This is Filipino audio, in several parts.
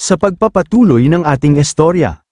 sa pagpapatuloy ng ating istorya.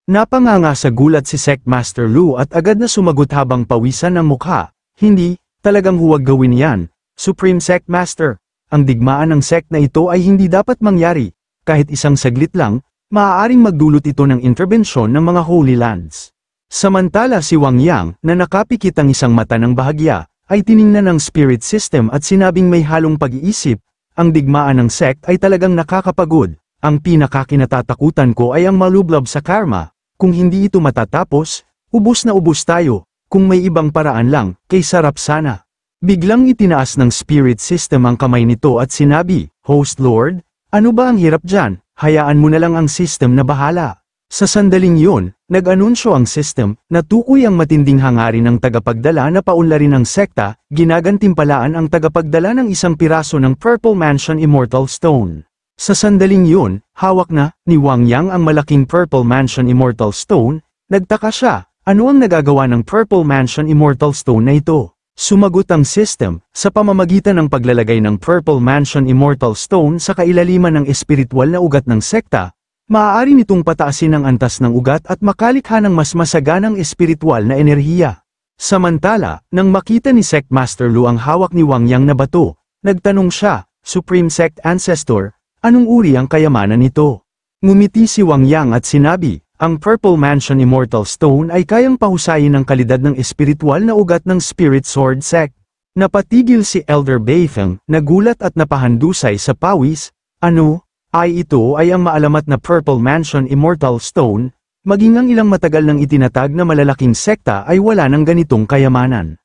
Napanganga sa gulat si Sect Master Lu at agad na sumagot habang pawisan ang mukha. Hindi, talagang huwag gawin yan, Supreme Sect Master. Ang digmaan ng sect na ito ay hindi dapat mangyari. Kahit isang saglit lang, maaaring magdulot ito ng interbensyon ng mga Holy Lands. Samantala si Wang Yang, na nakapikit ang isang mata ng bahagya, ay tiningnan ng spirit system at sinabing may halong pag-iisip. Ang digmaan ng sect ay talagang nakakapagod. Ang pinakakinatatakutan ko ay ang malublob sa karma. Kung hindi ito matatapos, ubos na ubos tayo. Kung may ibang paraan lang, kay sarap sana. Biglang itinaas ng spirit system ang kamay nito at sinabi, Host Lord, ano ba ang hirap dyan? Hayaan mo na lang ang system na bahala. Sa sandaling yun, nag-anunsyo ang system, na tukoy ang matinding hangarin ng tagapagdala na paunlarin ng sekta, ginagantimpalaan ang tagapagdala ng isang piraso ng Purple Mansion Immortal Stone. Sa sandaling yun, hawak na, ni Wang Yang ang malaking Purple Mansion Immortal Stone. Nagtaka siya, ano ang nagagawa ng Purple Mansion Immortal Stone na ito? Sumagot ang system, sa pamamagitan ng paglalagay ng Purple Mansion Immortal Stone sa kailaliman ng espiritual na ugat ng sekta, maaari nitong pataasin ang antas ng ugat at makalikha ng mas masaganang espiritual na enerhiya. Samantala, nang makita ni Sect Master Lu ang hawak ni Wang Yang na bato, nagtanong siya, Supreme Sect Ancestor, anong uri ang kayamanan nito? Ngumiti si Wang Yang at sinabi, ang Purple Mansion Immortal Stone ay kayang pahusayin ang kalidad ng espiritual na ugat ng Spirit Sword Sect. Napatigil si Elder Beifeng, nagulat at napahandusay sa pawis, ano? Ay ito ay ang maalamat na Purple Mansion Immortal Stone, maging ang ilang matagal nang itinatag na malalaking sekta ay wala ng ganitong kayamanan.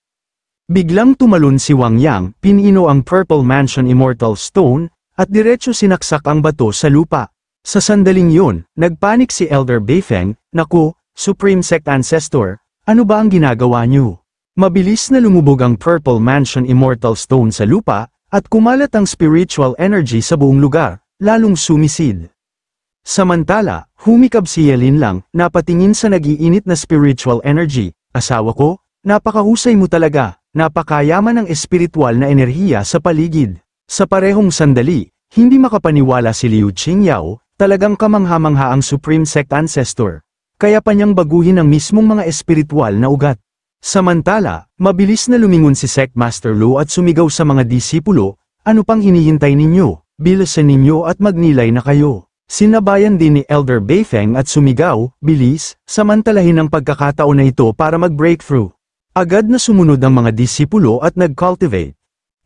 Biglang tumalon si Wang Yang, pinino ang Purple Mansion Immortal Stone, at diretso sinaksak ang bato sa lupa. Sa sandaling yun, nagpanik si Elder Beifeng, naku, Supreme Sect Ancestor, ano ba ang ginagawa niyo? Mabilis na lumubog ang Purple Mansion Immortal Stone sa lupa, at kumalat ang spiritual energy sa buong lugar. Lalong sumisid. Samantala, humikab si Yelin lang, napatingin sa nag-iinit na spiritual energy. Asawa ko, napakahusay mo talaga, napakayaman ng espiritual na enerhiya sa paligid. Sa parehong sandali, hindi makapaniwala si Liu Qingyao, talagang kamangha-mangha ang Supreme Sect Ancestor. Kaya pa niyang baguhin ang mismong mga espiritual na ugat. Samantala, mabilis na lumingon si Sect Master Lu at sumigaw sa mga disipulo, ano pang hinihintay ninyo? Bilisan ninyo at magnilay na kayo. Sinabayan din ni Elder Beifeng at sumigaw, bilis, samantalahin ang pagkakataon na ito para mag-breakthrough. Agad na sumunod ang mga disipulo at nag-cultivate.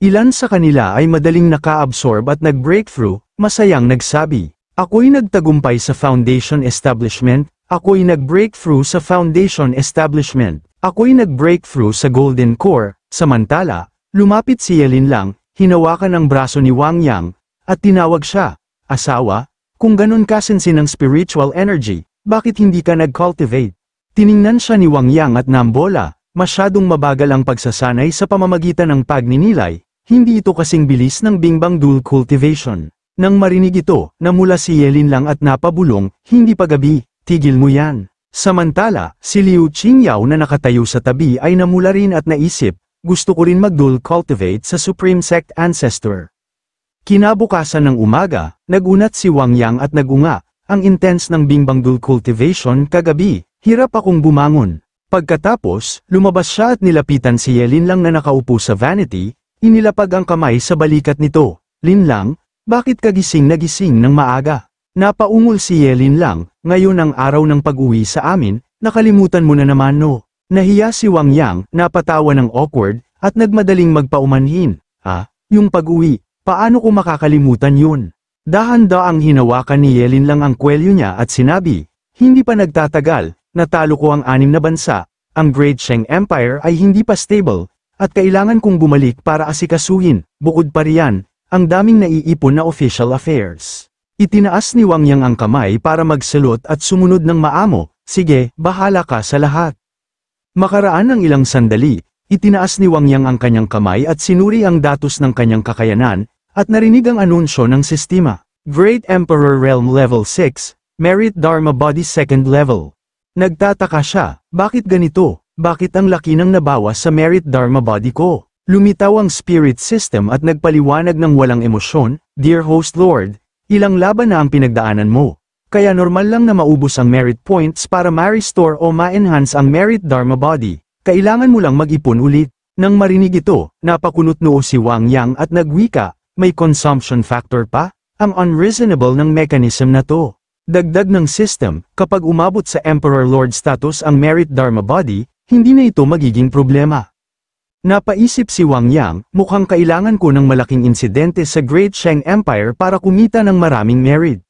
Ilan sa kanila ay madaling naka-absorb at nag-breakthrough, masayang nagsabi, ako'y nagtagumpay sa Foundation Establishment, ako'y nag-breakthrough sa Foundation Establishment, ako'y nag-breakthrough sa Golden Core. Samantala, lumapit si Yelin lang, hinawakan ang braso ni Wang Yang, at tinawag siya, asawa, kung ganun kasensin ng spiritual energy, bakit hindi ka nag-cultivate? Tiningnan siya ni Wang Yang at nambola, masyadong mabagal ang pagsasanay sa pamamagitan ng pagninilay, hindi ito kasing bilis ng Bingbang Dual Cultivation. Nang marinig ito, namula si Yelin lang at napabulong, hindi pa gabi, tigil mo yan. Samantala, si Liu Qingyao na nakatayo sa tabi ay namula rin at naisip, gusto ko rin mag-dual cultivate sa Supreme Sect Ancestor. Kinabukasan ng umaga, nagunat si Wang Yang at nagunga, ang intense ng Bingbang Dual Cultivation kagabi, hirap akong bumangon. Pagkatapos, lumabas siya at nilapitan si Yelin lang na nakaupo sa vanity, inilapag ang kamay sa balikat nito. Lin lang, bakit kagising na gising ng maaga? Napaungol si Yelin lang, ngayon ang araw ng pag-uwi sa amin, nakalimutan mo na naman no. Nahiya si Wang Yang, napatawa ng awkward, at nagmadaling magpaumanhin. Yung pag-uwi. Paano ko makakalimutan yun? Dahan-daang hinawakan ni Yelin lang ang kwelyo niya at sinabi, hindi pa nagtatagal, natalo ko ang 6 na bansa, ang Great Shang Empire ay hindi pa stable, at kailangan kong bumalik para asikasuhin, bukod pa riyan, ang daming naiipon na official affairs. Itinaas ni Wang Yang ang kamay para magsalot at sumunod ng maamo, sige, bahala ka sa lahat. Makaraan ng ilang sandali, itinaas ni Wang Yang ang kanyang kamay at sinuri ang datos ng kanyang kakayanan, at narinig ang anunsyo ng sistema. Great Emperor Realm Level 6, Merit Dharma Body 2nd Level. Nagtataka siya, bakit ganito? Bakit ang laki ng nabawas sa Merit Dharma Body ko? Lumitaw ang spirit system at nagpaliwanag ng walang emosyon, Dear Host Lord, Ilang laban na ang pinagdaanan mo. Kaya normal lang na maubos ang merit points para ma-restore o ma-enhance ang merit Dharma body. Kailangan mo lang mag-ipon ulit. Nang marinig ito, napakunot noo si Wang Yang at nagwika, may consumption factor pa? Ang unreasonable ng mechanism na to. Dagdag ng system, kapag umabot sa Emperor Lord status ang merit Dharma body, hindi na ito magiging problema. Napaisip si Wang Yang, mukhang kailangan ko ng malaking insidente sa Great Shang Empire para kumita ng maraming merit.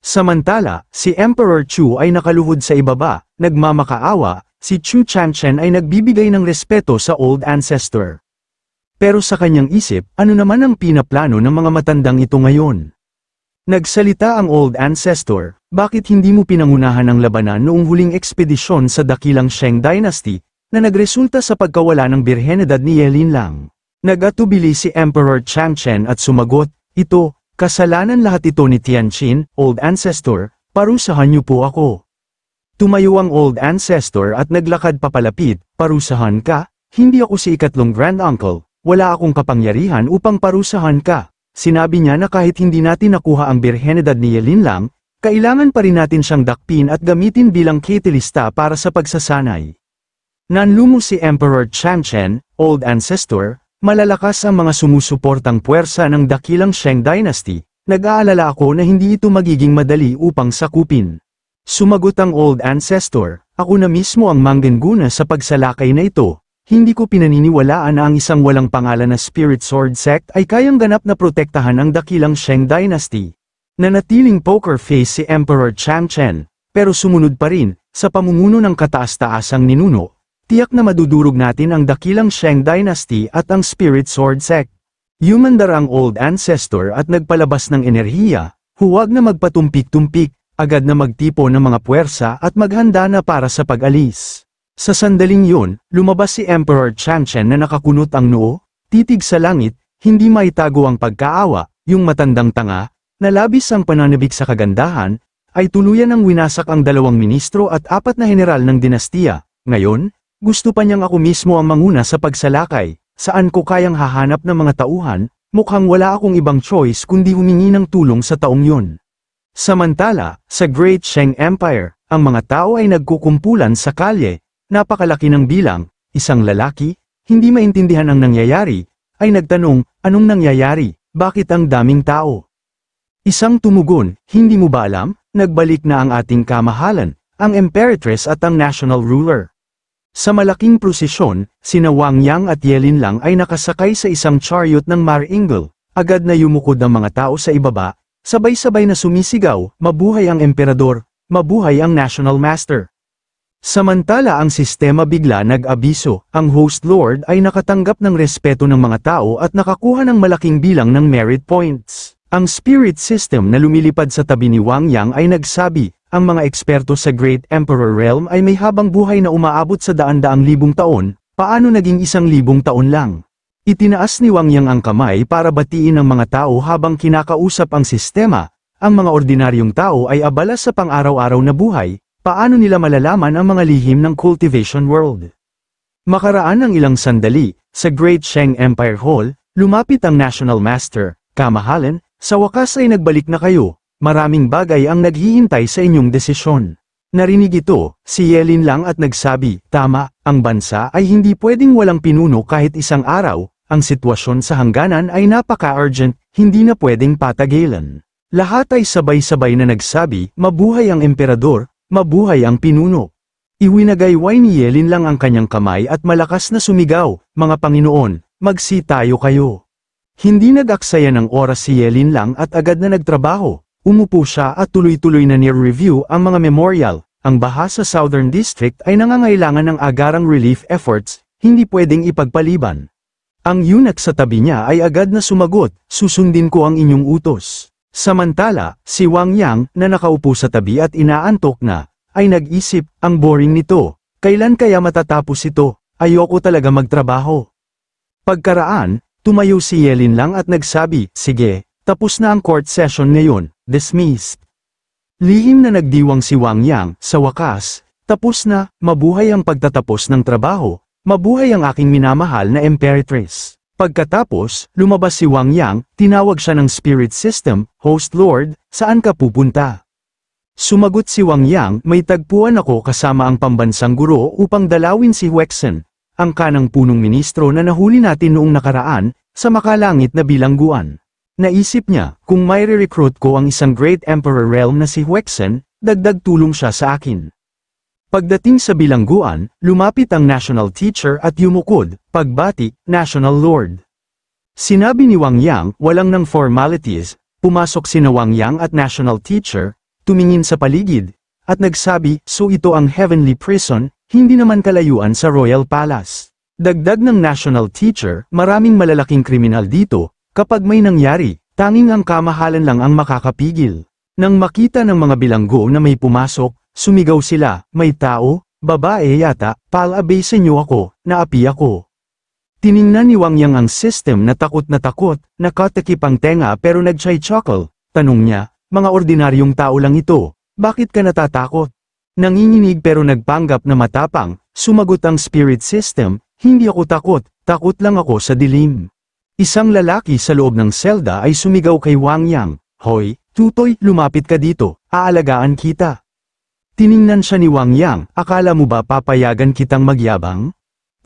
Samantala, si Emperor Chu ay nakaluhod sa ibaba, nagmamakaawa, si Chu Changchen ay nagbibigay ng respeto sa old ancestor. Pero sa kanyang isip, ano naman ang pinaplano ng mga matandang ito ngayon? Nagsalita ang old ancestor, bakit hindi mo pinangunahan ang labanan noong huling ekspedisyon sa dakilang Shang Dynasty, na nagresulta sa pagkawala ng birhenidad ni Ye Linlang? Nag-atubili si Emperor Changchen at sumagot, ito, kasalanan lahat ito ni Tianqin, old ancestor, parusahan niyo po ako. Tumayo ang old ancestor at naglakad papalapit, parusahan ka? Hindi ako si ikatlong grand uncle, wala akong kapangyarihan upang parusahan ka. Sinabi niya na kahit hindi natin nakuha ang birhenidad ni Ye Linlang, kailangan pa rin natin siyang dakpin at gamitin bilang catalysta para sa pagsasanay. Nanlumo si Emperor Changchen, old ancestor, malalakas ang mga sumusuportang puwersa ng dakilang Shang Dynasty, nag-aalala ako na hindi ito magiging madali upang sakupin. Sumagot ang old ancestor, ako na mismo ang manggana sa pagsalakay na ito, hindi ko pinaniniwalaan na ang isang walang pangalan na Spirit Sword Sect ay kayang ganap na protektahan ang dakilang Shang Dynasty. Nanatiling poker face si Emperor Changchen, pero sumunod pa rin, sa pamumuno ng kataas-taasang ninuno, tiyak na madudurog natin ang dakilang Shang Dynasty at ang Spirit Sword Sect. Humandar ang old ancestor at nagpalabas ng enerhiya, huwag na magpatumpik-tumpik, agad na magtipo ng mga puwersa at maghanda na para sa pag-alis. Sa sandaling yun, lumabas si Emperor Changchen na nakakunot ang noo, titig sa langit, hindi maitago ang pagkaawa, yung matandang tanga, na labis ang pananabik sa kagandahan, ay tuluyan ng winasak ang 2 ministro at 4 na general ng dinastiya. Ngayon, gusto pa niyang ako mismo ang manguna sa pagsalakay, saan ko kayang hahanap ng mga tauhan, mukhang wala akong ibang choice kundi humingi ng tulong sa taong yun. Samantala, sa Great Shang Empire, ang mga tao ay nagkukumpulan sa kalye, napakalaki ng bilang, isang lalaki, hindi maintindihan ang nangyayari, ay nagtanong, anong nangyayari, bakit ang daming tao? Isang tumugon, hindi mo ba alam, nagbalik na ang ating kamahalan, ang Imperatress at ang national ruler. Sa malaking prosesyon, sina Wang Yang at Ye Linlang ay nakasakay sa isang chariot ng Mar-Ingle, agad na yumukod ang mga tao sa ibaba, sabay-sabay na sumisigaw, mabuhay ang emperador, mabuhay ang national master. Samantala ang sistema bigla nag-abiso, ang host lord ay nakatanggap ng respeto ng mga tao at nakakuha ng malaking bilang ng merit points. Ang spirit system na lumilipad sa tabi ni Wang Yang ay nagsabi, ang mga eksperto sa Great Emperor Realm ay may habang buhay na umaabot sa daan-daang libong taon, paano naging 1,000 taon lang? Itinaas ni Wang Yang ang kamay para batiin ang mga tao habang kinakausap ang sistema, ang mga ordinaryong tao ay abala sa pang-araw-araw na buhay, paano nila malalaman ang mga lihim ng cultivation world? Makaraan ng ilang sandali, sa Great Shang Empire Hall, lumapit ang National Master, kamahalan, sa wakas ay nagbalik na kayo, maraming bagay ang naghihintay sa inyong desisyon. Narinig ito, si Ye Linlang at nagsabi, tama, ang bansa ay hindi pwedeng walang pinuno kahit isang araw, ang sitwasyon sa hangganan ay napaka-urgent, hindi na pwedeng patagilan. Lahat ay sabay-sabay na nagsabi, mabuhay ang emperador, mabuhay ang pinuno. Iwinagayway ni Ye Linlang ang kanyang kamay at malakas na sumigaw, mga Panginoon, magsitayo kayo. Hindi nag-aksaya ng oras si Ye Linlang at agad na nagtrabaho. Umupo siya at tuloy-tuloy na nire-review ang mga memorial. Ang baha sa Southern District ay nangangailangan ng agarang relief efforts, hindi pwedeng ipagpaliban. Ang eunuch sa tabi niya ay agad na sumagot, susundin ko ang inyong utos. Samantala, si Wang Yang, na nakaupo sa tabi at inaantok na, ay nag-isip, ang boring nito, kailan kaya matatapos ito, ayoko talaga magtrabaho. Pagkaraan, tumayo si Ye Linlang at nagsabi, sige, tapos na ang court session ngayon, dismissed. Lihim na nagdiwang si Wang Yang, sa wakas, tapos na, mabuhay ang pagtatapos ng trabaho, mabuhay ang aking minamahal na Imperatress. Pagkatapos, lumabas si Wang Yang, tinawag siya ng spirit system, host lord, saan ka pupunta? Sumagot si Wang Yang, may tagpuan ako kasama ang pambansang guro upang dalawin si Huexen, ang kanang punong ministro na nahuli natin noong nakaraan, sa makalangit na bilangguan. Naisip niya, kung may re-recruit ko ang isang Great Emperor realm na si Huexen, dagdag tulong siya sa akin. Pagdating sa bilangguan, lumapit ang national teacher at yumukod, pagbati, National Lord. Sinabi ni Wang Yang, walang ng formalities, pumasok sina Wang Yang at national teacher, tumingin sa paligid, at nagsabi, so ito ang heavenly prison, hindi naman kalayuan sa Royal Palace. Dagdag ng national teacher, maraming malalaking kriminal dito, kapag may nangyari, tanging ang kamahalan lang ang makakapigil. Nang makita ng mga bilanggo na may pumasok, sumigaw sila, may tao, babae yata, palabay sa inyo ako, naapi ako. Tiningnan ni Wang Yang ang system na takot, nakatakip ang tenga pero nag-chuckle. Tanong niya, mga ordinaryong tao lang ito, bakit ka natatakot? Nanginginig pero nagpanggap na matapang, sumagot ang spirit system, hindi ako takot lang ako sa dilim. Isang lalaki sa loob ng selda ay sumigaw kay Wang Yang, hoy, tutoy, lumapit ka dito, aalagaan kita. Tiningnan siya ni Wang Yang, akala mo ba papayagan kitang magyabang?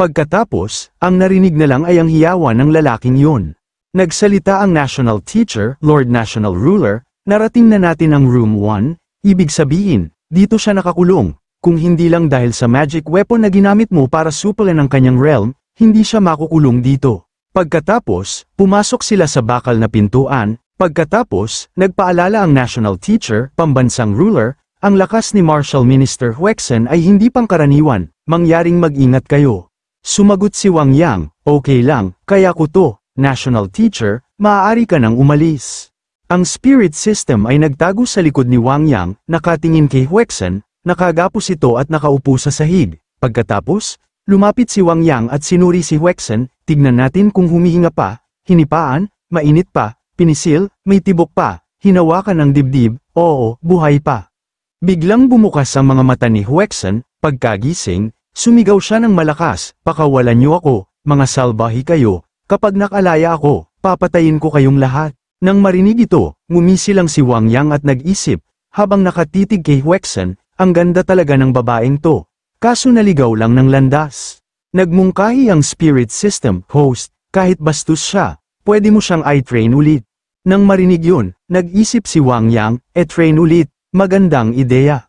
Pagkatapos, ang narinig na lang ay ang hiyawan ng lalaking yun. Nagsalita ang national teacher, Lord National Ruler, narating na natin ang room 1, ibig sabihin, dito siya nakakulong, kung hindi lang dahil sa magic weapon na ginamit mo para supulan ang kanyang realm, hindi siya makukulong dito. Pagkatapos, pumasok sila sa bakal na pintuan, pagkatapos, nagpaalala ang national teacher, pambansang ruler, ang lakas ni Martial Minister Huexen ay hindi pangkaraniwan, mangyaring mag-ingat kayo. Sumagot si Wang Yang, okay lang, kaya ko to, national teacher, maaari ka nang umalis. Ang spirit system ay nagtago sa likod ni Wang Yang, nakatingin kay Huexen, nakagapos ito at nakaupo sa sahig. Pagkatapos, lumapit si Wang Yang at sinuri si Huexen, tignan natin kung humihinga pa, hinipaan, mainit pa, pinisil, may tibok pa, hinawakan ng dibdib, oo, buhay pa. Biglang bumukas ang mga mata ni Huexen, pagkagising, sumigaw siya ng malakas, pakawalan niyo ako, mga salbahi kayo, kapag nakalaya ako, papatayin ko kayong lahat. Nang marinig ito, ngumisi lang si Wang Yang at nag-isip, habang nakatitig kay Huexen, ang ganda talaga ng babaeng to. Kaso naligaw lang ng landas. Nagmungkahi ang spirit system, host, kahit bastos siya, pwede mo siyang i-train ulit. Nang marinig yun, nag-isip si Wang Yang, train ulit, magandang ideya.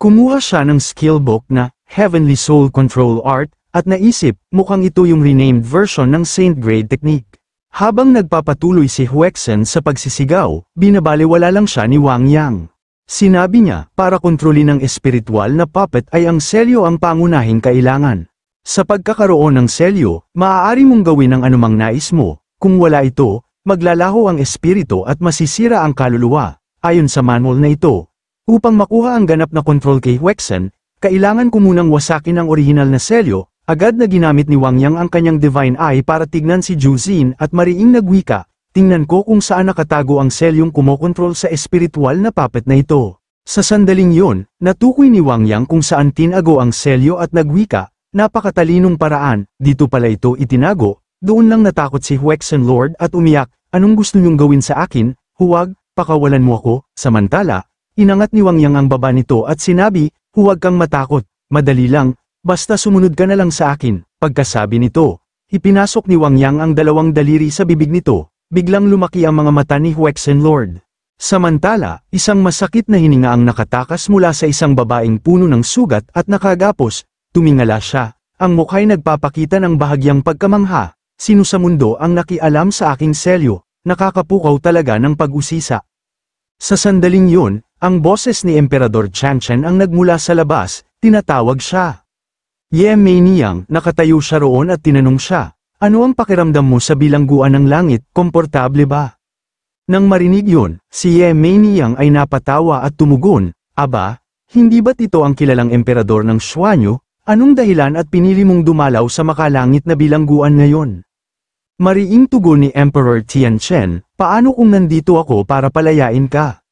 Kumuha siya ng skill book na, Heavenly Soul Control Art, at naisip, mukhang ito yung renamed version ng Saint Grade Technique. Habang nagpapatuloy si Huexen sa pagsisigaw, binabaliwala lang siya ni Wang Yang. Sinabi niya, para kontrolin ng espiritual na puppet ay ang selyo ang pangunahing kailangan. Sa pagkakaroon ng selyo, maaari mong gawin ang anumang nais mo, kung wala ito, maglalaho ang espiritu at masisira ang kaluluwa, ayon sa manual na ito. Upang makuha ang ganap na kontrol kay Huexen, kailangan ko munang wasakin ang orihinal na selyo, agad na ginamit ni Wang Yang ang kanyang divine eye para tignan si Juzin at mariing nagwika, tingnan ko kung saan nakatago ang selyong kumokontrol sa espiritual na puppet na ito. Sa sandaling yun, natukoy ni Wang Yang kung saan tinago ang selyo at nagwika, napakatalinong paraan, dito pala ito itinago, doon lang natakot si Huexen Lord at umiyak, anong gusto niyong gawin sa akin, huwag, pakawalan mo ako, samantala, inangat ni Wang Yang ang baba nito at sinabi, huwag kang matakot, madali lang, basta sumunod ka na lang sa akin. Pagkasabi nito, ipinasok ni Wang Yang ang dalawang daliri sa bibig nito, biglang lumaki ang mga mata ni Huexen Lord. Samantala, isang masakit na hininga ang nakatakas mula sa isang babaeng puno ng sugat at nakagapos, tumingala siya, ang mukha'y nagpapakita ng bahagyang pagkamangha, sino sa mundo ang nakialam sa aking selyo, nakakapukaw talaga ng pag-usisa. Sa sandaling yun, ang boses ni Emperador Changchen ang nagmula sa labas, tinatawag siya. Ye Mei Niyang, nakatayo siya roon at tinanong siya, ano ang pakiramdam mo sa bilangguan ng langit, komportable ba? Nang marinig yun, si Ye Mei Niyang ay napatawa at tumugon, aba, hindi ba't ito ang kilalang emperador ng Xuanyu, anong dahilan at pinili mong dumalaw sa makalangit na bilangguan ngayon? Mariing tugon ni Emperor Tianchen, paano kung nandito ako para palayain ka?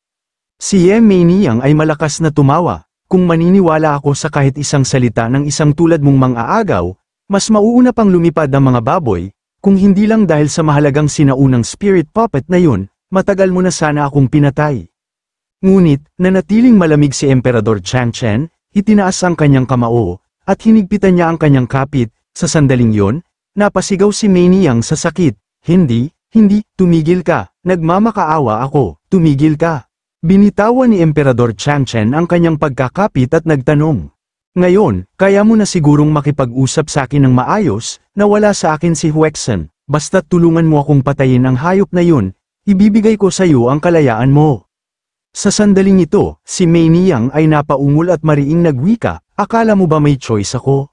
Si Ye Mei Niyang ay malakas na tumawa, kung maniniwala ako sa kahit isang salita ng isang tulad mong mang-aagaw, mas mauuna pang lumipad ang mga baboy, Kung hindi lang dahil sa mahalagang sinaunang spirit puppet na yun, matagal mo na sana akong pinatay. Ngunit, nanatiling malamig si Emperador Changchen, itinaas ang kanyang kamao, at hinigpitan niya ang kanyang kapit. Sa sandaling yon, napasigaw si Mei Niyang sa sakit, hindi, tumigil ka, nagmamakaawa ako, tumigil ka. Binitawan ni Emperador Changchen ang kanyang pagkakapit at nagtanong. Ngayon, kaya mo na sigurong makipag-usap sa akin ng maayos, na wala sa akin si Huexen, basta't tulungan mo akong patayin ang hayop na yun, ibibigay ko sa iyo ang kalayaan mo. Sa sandaling ito, si Mei Niyang ay napaungol at mariing nagwika, akala mo ba may choice ako?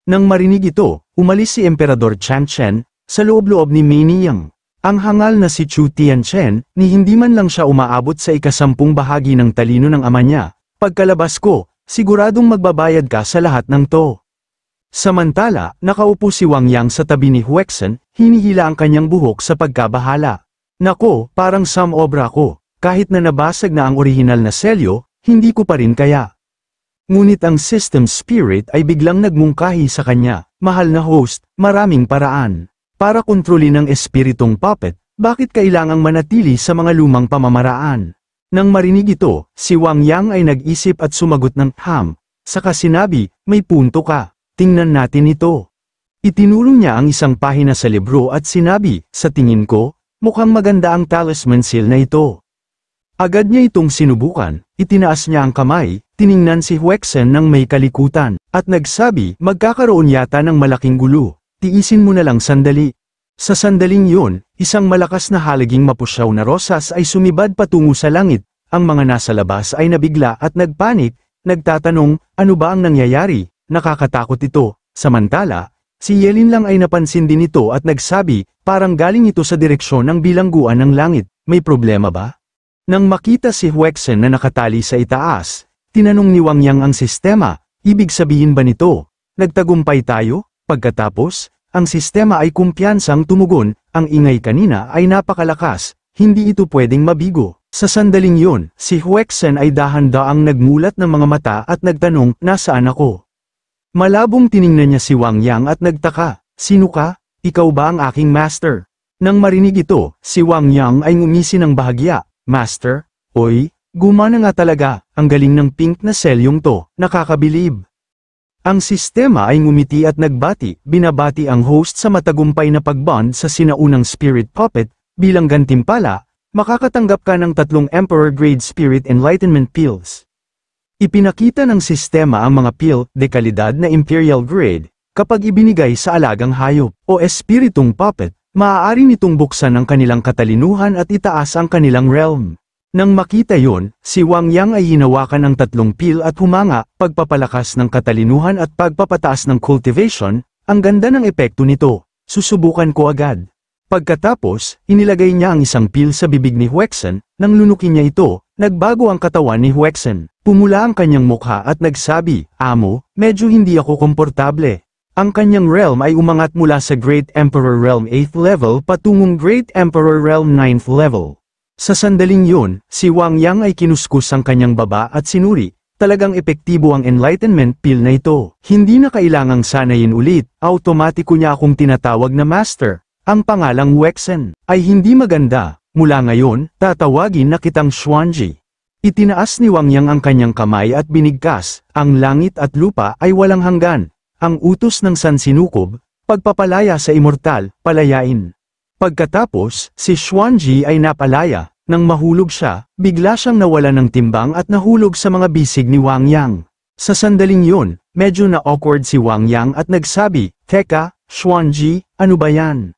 Nang marinig ito, umalis si Emperador Changchen, sa loob-loob ni Mei Niyang. Ang hangal na si Chu Tianchen, ni hindi man lang siya umaabot sa ikasampung bahagi ng talino ng ama niya, pagkalabas ko, siguradong magbabayad ka sa lahat ng to. Samantala, nakaupo si Wang Yang sa tabi ni Huexen, hinihila ang kanyang buhok sa pagkabahala. Nako, parang samobra ko, kahit na nabasag na ang orihinal na selyo, hindi ko pa rin kaya. Ngunit ang system spirit ay biglang nagmungkahi sa kanya, mahal na host, maraming paraan. Para kontrolin ang espiritong puppet, bakit kailangang manatili sa mga lumang pamamaraan? Nang marinig ito, si Wang Yang ay nag-isip at sumagot ng saka sinabi, may punto ka, tingnan natin ito. Itinulong niya ang isang pahina sa libro at sinabi, sa tingin ko, mukhang maganda ang talisman seal na ito. Agad niya itong sinubukan, itinaas niya ang kamay, tiningnan si Huexen ng may kalikutan, at nagsabi, magkakaroon yata ng malaking gulo, tiisin mo na lang sandali. Sa sandaling yun, isang malakas na halaging mapusyaw na rosas ay sumibad patungo sa langit, ang mga nasa labas ay nabigla at nagpanik, nagtatanong, ano ba ang nangyayari, nakakatakot ito, samantala, si Yelin lang ay napansin din ito at nagsabi, parang galing ito sa direksyon ng bilangguan ng langit, may problema ba? Nang makita si Huexen na nakatali sa itaas, tinanong ni Wang Yang ang sistema, ibig sabihin ba nito, nagtagumpay tayo? Pagkatapos, ang sistema ay kumpiyansang tumugon, ang ingay kanina ay napakalakas, hindi ito pwedeng mabigo. Sa sandaling yon, si Huexen ay dahan-daang nagmulat ng mga mata at nagtanong, nasaan ako? Malabong tiningnan niya si Wang Yang at nagtaka, sino ka? Ikaw ba ang aking master? Nang marinig ito, si Wang Yang ay ngumisi ng bahagya, master? Oy, gumana nga talaga, ang galing ng pink na selyong to, nakakabilib. Ang sistema ay ngumiti at nagbati, binabati ang host sa matagumpay na pagbond sa sinaunang spirit puppet, bilang gantimpala, makakatanggap ka ng 3 Emperor Grade Spirit Enlightenment Pills. Ipinakita ng sistema ang mga pill de kalidad na Imperial Grade, kapag ibinigay sa alagang hayop, o espiritong puppet, maaari nitong buksan ang kanilang katalinuhan at itaas ang kanilang realm. Nang makita yon, si Wang Yang ay hinawakan ang 3 pill at humanga, pagpapalakas ng katalinuhan at pagpapataas ng cultivation, ang ganda ng epekto nito, susubukan ko agad. Pagkatapos, inilagay niya ang isang pill sa bibig ni Huexen, nang lunukin niya ito, nagbago ang katawan ni Huexen, pumula ang kanyang mukha at nagsabi, amo, medyo hindi ako komportable. Ang kanyang realm ay umangat mula sa Great Emperor Realm 8th level patungong Great Emperor Realm 9th level. Sa sandaling yun, si Wang Yang ay kinuskus ang kanyang baba at sinuri, talagang epektibo ang enlightenment pill na ito. Hindi na kailangang sanayin ulit, automatiko niya akong tinatawag na master. Ang pangalang Huexen ay hindi maganda, mula ngayon, tatawagin na kitang Xuanji. Itinaas ni Wang Yang ang kanyang kamay at binigkas, ang langit at lupa ay walang hanggan. Ang utos ng sansinukob, pagpapalaya sa immortal, palayain. Pagkatapos, si Xuanji ay napalaya, nang mahulog siya, bigla siyang nawala ng timbang at nahulog sa mga bisig ni Wang Yang. Sa sandaling yun, medyo na-awkward si Wang Yang at nagsabi, teka, Xuanji, ano ba yan?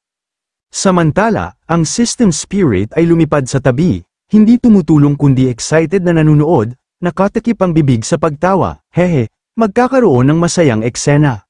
Samantala, ang system spirit ay lumipad sa tabi, hindi tumutulong kundi excited na nanunood, nakatakip ang bibig sa pagtawa, hehe, magkakaroon ng masayang eksena.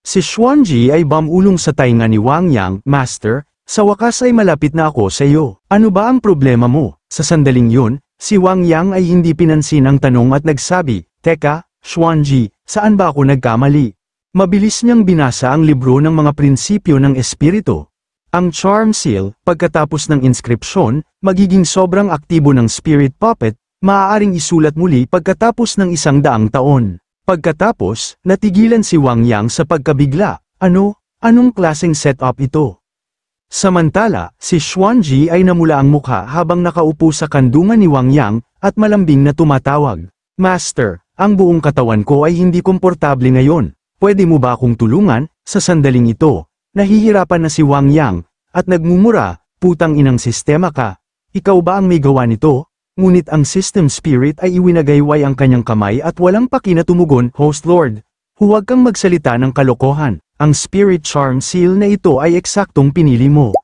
Si Xuanji ay bamulong sa tainga ni Wang Yang, master, sa wakas ay malapit na ako sa iyo. Ano ba ang problema mo? Sa sandaling yun, si Wang Yang ay hindi pinansin ang tanong at nagsabi, teka, Xuanji, saan ba ako nagkamali? Mabilis niyang binasa ang libro ng mga prinsipyo ng espiritu. Ang charm seal, pagkatapos ng inskripsyon, magiging sobrang aktibo ng spirit puppet, maaaring isulat muli pagkatapos ng 100 taon. Pagkatapos, natigilan si Wang Yang sa pagkabigla. Anong klaseng setup ito? Samantala, si Xuanji ay namula ang mukha habang nakaupo sa kandungan ni Wang Yang, at malambing na tumatawag. Master, ang buong katawan ko ay hindi komportable ngayon. Pwede mo ba akong tulungan? Sa sandaling ito, nahihirapan na si Wang Yang, at nagmumura, putang inang sistema ka. Ikaw ba ang may gawa nito? Ngunit ang system spirit ay iwinagayway ang kanyang kamay at walang paki na tumugon, Host Lord. Huwag kang magsalita ng kalokohan. Ang spirit charm seal na ito ay eksaktong pinili mo.